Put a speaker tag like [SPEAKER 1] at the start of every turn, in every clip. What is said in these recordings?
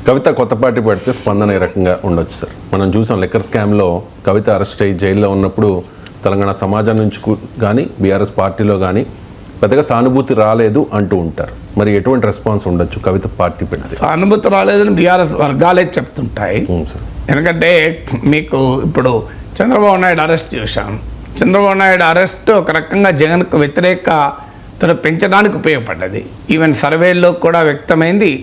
[SPEAKER 1] కవిత కొత్త పార్టీ పెడితే స్పందన ఏ రకంగా ఉండొచ్చు సార్? మనం చూసాం లిక్కర్ స్కామ్లో కవిత అరెస్ట్ అయ్యి జైల్లో ఉన్నప్పుడు తెలంగాణ సమాజం నుంచి కానీ బీఆర్ఎస్ పార్టీలో కానీ పెద్దగా సానుభూతి రాలేదు అంటూ ఉంటారు. మరి ఎటువంటి రెస్పాన్స్ ఉండొచ్చు కవిత పార్టీ పెడితే?
[SPEAKER 2] సానుభూతి రాలేదని బీఆర్ఎస్ వర్గాలే చెప్తుంటాయి
[SPEAKER 1] సార్.
[SPEAKER 2] ఎందుకంటే మీకు ఇప్పుడు చంద్రబాబు నాయుడు అరెస్ట్ చూసాం. చంద్రబాబు నాయుడు అరెస్ట్ ఒక రకంగా జగన్కు వ్యతిరేకతను పెంచడానికి ఉపయోగపడ్డది. ఈవెన్ సర్వేల్లో కూడా వ్యక్తమైంది.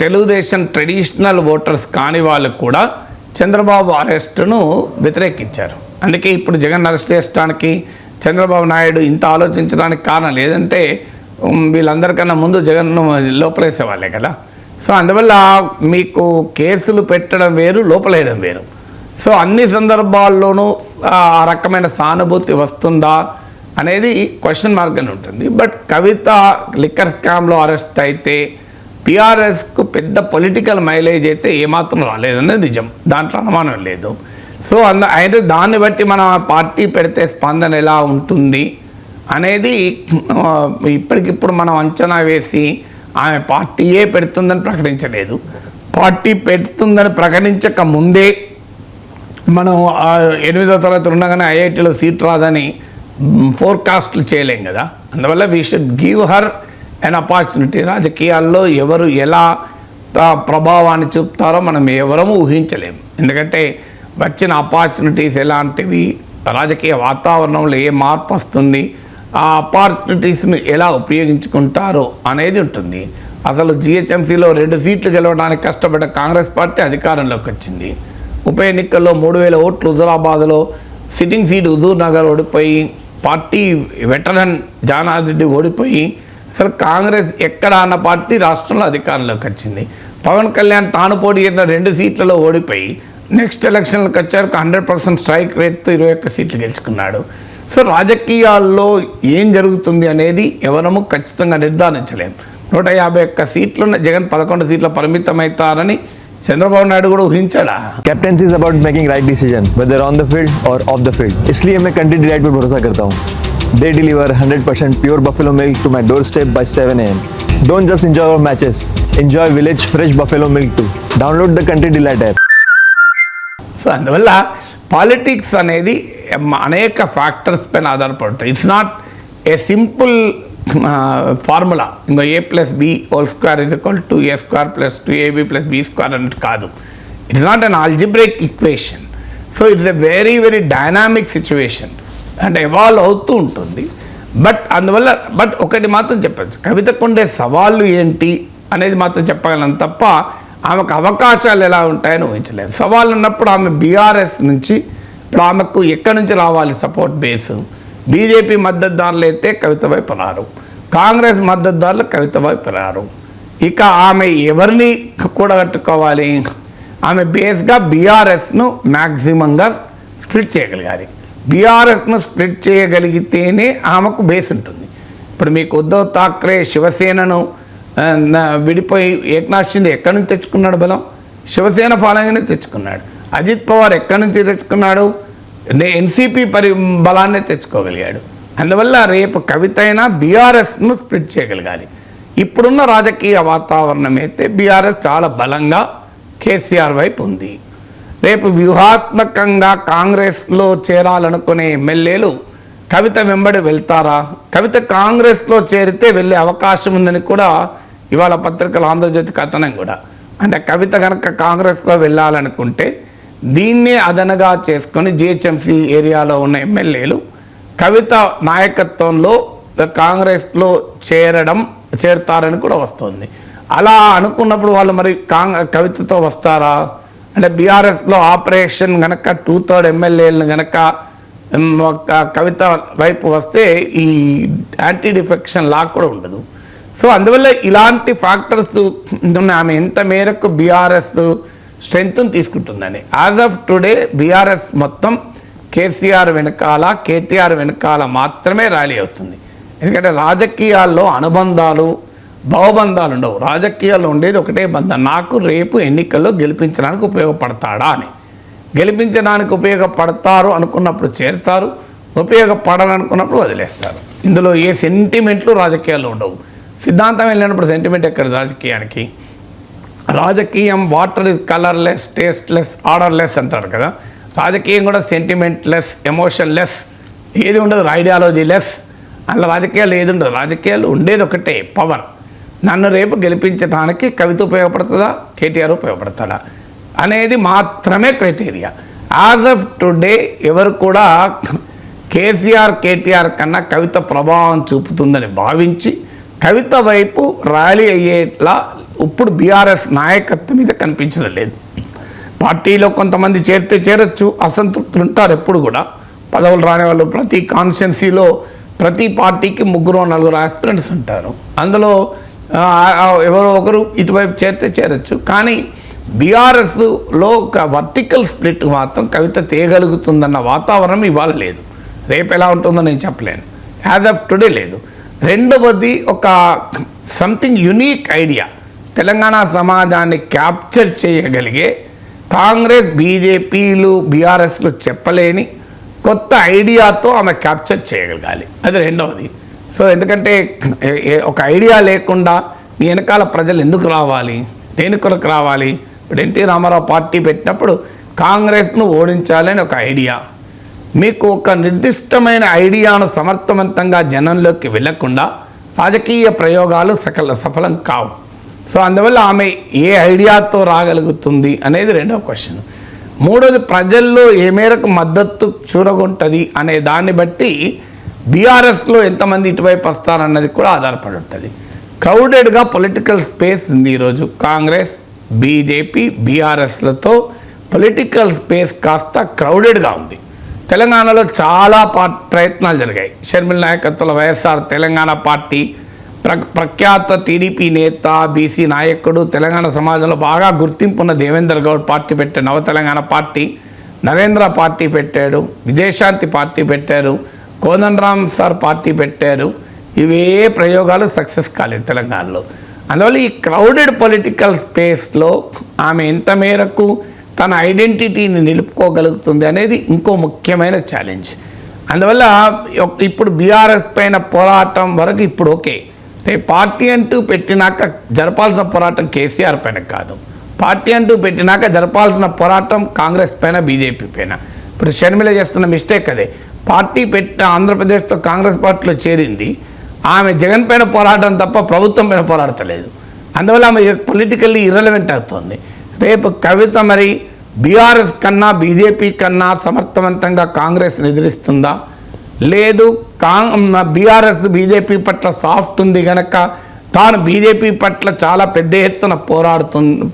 [SPEAKER 2] తెలుగుదేశం ట్రెడిషనల్ ఓటర్స్ కాని వాళ్ళు కూడా చంద్రబాబు అరెస్టును వ్యతిరేకించారు. అందుకే ఇప్పుడు జగన్ అరెస్ట్ చేయడానికి చంద్రబాబు నాయుడు ఇంత ఆలోచించడానికి కారణం లేదంటే వీళ్ళందరికన్నా ముందు జగన్ను లోపలేసేవాళ్ళే కదా. సో అందువల్ల మీకు కేసులు పెట్టడం వేరు, లోపలేయడం వేరు. సో అన్ని సందర్భాల్లోనూ ఆ రకమైన సానుభూతి వస్తుందా అనేది క్వశ్చన్ మార్క్ అని ఉంటుంది. బట్ కవిత లిక్కర్ స్కామ్లో అరెస్ట్ అయితే బీఆర్ఎస్కు పెద్ద పొలిటికల్ మైలేజ్ అయితే ఏమాత్రం రాలేదనేది నిజం, దాంట్లో అనుమానం లేదు. సో అయితే దాన్ని బట్టి మనం పార్టీ పెడితే స్పందన ఎలా ఉంటుంది అనేది ఇప్పటికిప్పుడు మనం అంచనా వేసి ఆమె పార్టీయే పెడుతుందని ప్రకటించలేదు. పార్టీ పెడుతుందని ప్రకటించక ముందే మనం 8వ తరగతి ఉండగానే ఐఐటీలో సీట్ రాదని ఫోర్కాస్ట్లు చేయలేం కదా. అందువల్ల we should give her an opportunity. రాజకీయాల్లో ఎవరు ఎలా ప్రభావాన్ని చూపుతారో మనం ఎవరము ఊహించలేము. ఎందుకంటే వచ్చిన ఆపర్చునిటీస్ ఎలాంటివి, రాజకీయ వాతావరణంలో ఏ మార్పు వస్తుంది, ఆ ఆపర్చునిటీస్ని ఎలా ఉపయోగించుకుంటారో అనేది ఉంటుంది. అసలు జిహెచ్ఎంసీలో 2 సీట్లు గెలవడానికి కష్టపడ్డ కాంగ్రెస్ పార్టీ అధికారంలోకి వచ్చింది. ఉప ఎన్నికల్లో 3000 ఓట్లు హుజురాబాద్లో సిట్టింగ్ సీట్ హుజూర్ నగర్ ఓడిపోయి, పార్టీ వెటరన్ జానారెడ్డి ఓడిపోయి, అసలు కాంగ్రెస్ ఎక్కడ అన్న పార్టీ రాష్ట్రంలో అధికారంలోకి వచ్చింది. పవన్ కళ్యాణ్ తాను పోటీ చేసిన 2 సీట్లలో ఓడిపోయి నెక్స్ట్ ఎలక్షన్లకు వచ్చారు 100% స్ట్రైక్ రేట్తో 21 సీట్లు గెలుచుకున్నాడు. సో రాజకీయాల్లో ఏం జరుగుతుంది అనేది ఎవరము ఖచ్చితంగా నిర్ధారించలేము. 151 సీట్లున్న జగన్ 11 సీట్ల పరిమితమవుతారని చంద్రబాబు నాయుడు కూడా ఊహించాడా?
[SPEAKER 3] Captaincy is about making right decision whether on the field or off the field. इसलिए मैं कंट्री डिलाइट पर भरोसा करता हूँ. They deliver 100% pure buffalo milk to my doorstep by 7 AM. Don't just enjoy our matches. Enjoy village fresh buffalo milk too. Download the Country Delight app.
[SPEAKER 2] So అందువల్ల politics అనేది అనేక factors పైన ఆధారపడతాయి. It's not a simple formula. ఇంకో A+B² = A² + 2AB+B² అన్నట్టు కాదు. It's not an algebraic equation. So it's a very very dynamic situation, అంటే evolve అవుతూ ఉంటుంది. అందువల్ల ఒకటి మాత్రం చెప్పచ్చు, కవితకు ఉండే సవాళ్ళు ఏంటి అనేది మాత్రం చెప్పగలను తప్ప ఆమెకు అవకాశాలు ఎలా ఉంటాయని ఊహించలేదు. సవాళ్ళు ఉన్నప్పుడు ఆమె బీఆర్ఎస్ నుంచి ఇప్పుడు ఆమెకు ఎక్కడి నుంచి రావాలి సపోర్ట్ బేసు? బీజేపీ మద్దతుదారులు అయితే కవిత వైపు రారు, కాంగ్రెస్ మద్దతుదారులు కవిత వైపు రారు. ఇక ఆమె ఎవరిని కూడగట్టుకోవాలి? ఆమె బేస్గా బీఆర్ఎస్ను మ్యాక్సిమంగా స్ప్లిట్ చేయగలగాలి. బీఆర్ఎస్ను స్ప్లిట్ చేయగలిగితేనే ఆమెకు బేస్ ఉంటుంది. ఇప్పుడు మీకు ఉద్ధవ్ ఠాక్రే శివసేనను విడిపోయి ఏక్నాథ్ షిండే ఎక్కడి నుంచి తెచ్చుకున్నాడు బలం? శివసేన ఫాలోయింగ్నే తెచ్చుకున్నాడు. అజిత్ పవార్ ఎక్కడి నుంచి తెచ్చుకున్నాడు? ఎన్సీపీ బలాన్నే తెచ్చుకోగలిగాడు. అందువల్ల రేపు కవిత అయినా బీఆర్ఎస్ను స్ప్లిట్ చేయగలగాలి. ఇప్పుడున్న రాజకీయ వాతావరణం అయితే బీఆర్ఎస్ చాలా బలంగా కేసీఆర్ వైపు ఉంది. రేపు వ్యూహాత్మకంగా కాంగ్రెస్లో చేరాలనుకునే ఎమ్మెల్యేలు కవిత వెంబడి వెళ్తారా? కవిత కాంగ్రెస్లో చేరితే వెళ్ళే అవకాశం ఉందని కూడా ఇవాళ పత్రికలు ఆంధ్రజ్యోతి కథనం కూడా. అంటే కవిత కనుక కాంగ్రెస్లో వెళ్ళాలనుకుంటే దీన్నే అదనగా చేసుకొని జిహెచ్ఎంసీ ఏరియాలో ఉన్న ఎమ్మెల్యేలు కవిత నాయకత్వంలో కాంగ్రెస్లో చేరతారని కూడా వస్తుంది. అలా అనుకున్నప్పుడు వాళ్ళు మరి కవితతో వస్తారా? అంటే బీఆర్ఎస్లో ఆపరేషన్ కనుక 2/3 ఎమ్మెల్యేలను కనుక కవిత వైపు వస్తే ఈ యాంటీ డిఫెక్షన్ లా కూడా ఉండదు. సో అందువల్ల ఇలాంటి ఫ్యాక్టర్స్ ఆమె ఎంత మేరకు బీఆర్ఎస్ స్ట్రెంగ్త్ని తీసుకుంటుందని. యాజ్ ఆఫ్ టుడే బీఆర్ఎస్ మొత్తం కేసీఆర్ వెనకాల, కేటీఆర్ వెనకాల మాత్రమే ర్యాలీ అవుతుంది. ఎందుకంటే రాజకీయాల్లో అనుబంధాలు, భావబంధాలు ఉండవు. రాజకీయాల్లో ఉండేది ఒకటే బంధం, నాకు రేపు ఎన్నికల్లో గెలిపించడానికి ఉపయోగపడతాడా అని. గెలిపించడానికి ఉపయోగపడతారు అనుకున్నప్పుడు చేరుతారు, ఉపయోగపడాలనుకున్నప్పుడు వదిలేస్తారు. ఇందులో ఏ సెంటిమెంట్లు రాజకీయాల్లో ఉండవు. సిద్ధాంతం వెళ్ళినప్పుడు సెంటిమెంట్ ఎక్కడ రాజకీయానికి? రాజకీయం water is colourless, tasteless, odourless అంటారు కదా. రాజకీయం కూడా సెంటిమెంట్లెస్, ఎమోషన్లెస్, ఏది ఉండదు, ఐడియాలజీ లెస్. అందులో రాజకీయాలు ఏది ఉండదు. రాజకీయాలు ఉండేది ఒకటే, పవర్. నన్ను రేపు గెలిపించడానికి కవిత ఉపయోగపడుతుందా, కేటీఆర్ ఉపయోగపడతాడా అనేది మాత్రమే క్రైటీరియా. యాజ్ ఆఫ్ టుడే ఎవరు కూడా కేసీఆర్, కేటీఆర్ కన్నా కవిత ప్రభావం చూపుతుందని భావించి కవిత వైపు ర్యాలీ అయ్యేట్లా ఇప్పుడు బీఆర్ఎస్ నాయకత్వం మీద కనిపించడం లేదు. పార్టీలో కొంతమంది చేరితే చేరొచ్చు, అసంతృప్తులు ఉంటారు ఎప్పుడు కూడా. పదవులు రాని వాళ్ళు ప్రతి కాన్స్టిట్యున్సీలో ప్రతి పార్టీకి 3-4 ఆస్పిరెంట్స్ ఉంటారు. అందులో ఎవరో ఒకరు ఇటువైపు చేరితే చేరొచ్చు. కానీ బీఆర్ఎస్లో ఒక వర్టికల్ స్ప్లిట్ మాత్రం కవిత తేయగలుగుతుందన్న వాతావరణం ఇవాళ లేదు. రేపు ఎలా ఉంటుందో నేను చెప్పలేను. యాజ్ ఆఫ్ టుడే లేదు. రెండవది, ఒక సంథింగ్ యునీక్ ఐడియా తెలంగాణ సమాజాన్ని క్యాప్చర్ చేయగలిగే కాంగ్రెస్, బీజేపీలు, బీఆర్ఎస్లు చెప్పలేని కొత్త ఐడియాతో ఆమె క్యాప్చర్ చేయగలగాలి. అది రెండవది. సో ఎందుకంటే ఒక ఐడియా లేకుండా నీ వెనకాల ప్రజలు ఎందుకు రావాలి, దేని కొరకు రావాలి? ఇప్పుడు ఎన్టీ రామారావు పార్టీ పెట్టినప్పుడు కాంగ్రెస్ను ఓడించాలని ఒక ఐడియా. మీకు ఒక నిర్దిష్టమైన ఐడియాను సమర్థవంతంగా జనంలోకి వెళ్లకుండా రాజకీయ ప్రయోగాలు సఫలం కావు. సో అందువల్ల ఆమె ఏ ఐడియాతో రాగలుగుతుంది అనేది రెండవ క్వశ్చన్. మూడోది, ప్రజల్లో ఏ మేరకు మద్దతు చూరగొంటుంది అనే దాన్ని బట్టి బీఆర్ఎస్లో ఎంతమంది ఇటువైపు వస్తారన్నది కూడా ఆధారపడి ఉంటుంది. క్రౌడెడ్గా పొలిటికల్ స్పేస్ ఉంది ఈరోజు. కాంగ్రెస్, బీజేపీ, బీఆర్ఎస్లతో పొలిటికల్ స్పేస్ కాస్త క్రౌడెడ్గా ఉంది. తెలంగాణలో చాలా ప్రయత్నాలు జరిగాయి. షర్మిల నాయకత్వంలో వైఎస్ఆర్ తెలంగాణ పార్టీ, ప్రఖ్యాత టీడీపీ నేత, బీసీ నాయకుడు, తెలంగాణ సమాజంలో బాగా గుర్తింపున్న దేవేందర్ గౌడ్ పార్టీ పెట్టాడు, నవ తెలంగాణ పార్టీ. నరేంద్ర పార్టీ పెట్టాడు, విజయశాంతి పార్టీ పెట్టారు, కోదండరామ్ సార్ పార్టీ పెట్టారు. ఇవే ప్రయోగాలు సక్సెస్ కాలేదు తెలంగాణలో. అందువల్ల ఈ క్రౌడెడ్ పొలిటికల్ స్పేస్లో ఆమె ఎంత మేరకు తన ఐడెంటిటీని నిలుపుకోగలుగుతుంది అనేది ఇంకో ముఖ్యమైన ఛాలెంజ్. అందువల్ల ఇప్పుడు బీఆర్ఎస్ పైన పోరాటం వరకు ఇప్పుడు ఓకే. రేపు పార్టీ అంటూ పెట్టినాక జరపాల్సిన పోరాటం కేసీఆర్ పైన కాదు. పార్టీ అంటూ పెట్టినాక జరపాల్సిన పోరాటం కాంగ్రెస్ పైన, బీజేపీ పైన. ఇప్పుడు షర్మిల చేస్తున్న మిస్టేక్ అదే. పార్టీ పెట్టిన ఆంధ్రప్రదేశ్తో కాంగ్రెస్ పార్టీలో చేరింది. ఆమె జగన్ పైన పోరాటం తప్ప ప్రభుత్వం పైన పోరాడతలేదు. అందువల్ల ఆమె పొలిటికల్లీ ఇర్రెలవెంట్ అవుతుంది. రేపు కవిత మరి బీఆర్ఎస్ కన్నా, బీజేపీ కన్నా సమర్థవంతంగా కాంగ్రెస్ని ఎదిరిస్తుందా? లేదు, బీఆర్ఎస్ బీజేపీ పట్ల సాఫ్ట్ ఉంది కనుక తాను బీజేపీ పట్ల చాలా పెద్ద ఎత్తున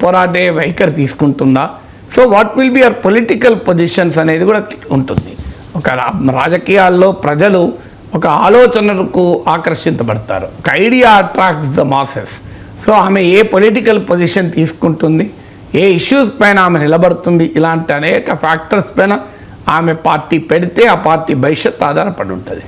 [SPEAKER 2] పోరాడే వైఖరి తీసుకుంటుందా? So what will be our political positions అనేది కూడా ఉంటుంది. ఒక రాజకీయాల్లో ప్రజలు ఒక ఆలోచనలకు ఆకర్షించబడతారు. ఒక idea attracts the masses. So ఆమె ఏ పొలిటికల్ పొజిషన్ తీసుకుంటుంది, ఏ ఇష్యూస్ పైన ఆమె నిలబడుతుంది, ఇలాంటి అనేక ఫ్యాక్టర్స్ పైన ఆమె పార్టీ పెడితే ఆ పార్టీ భవిష్యత్తు ఆధారపడి ఉంటుంది.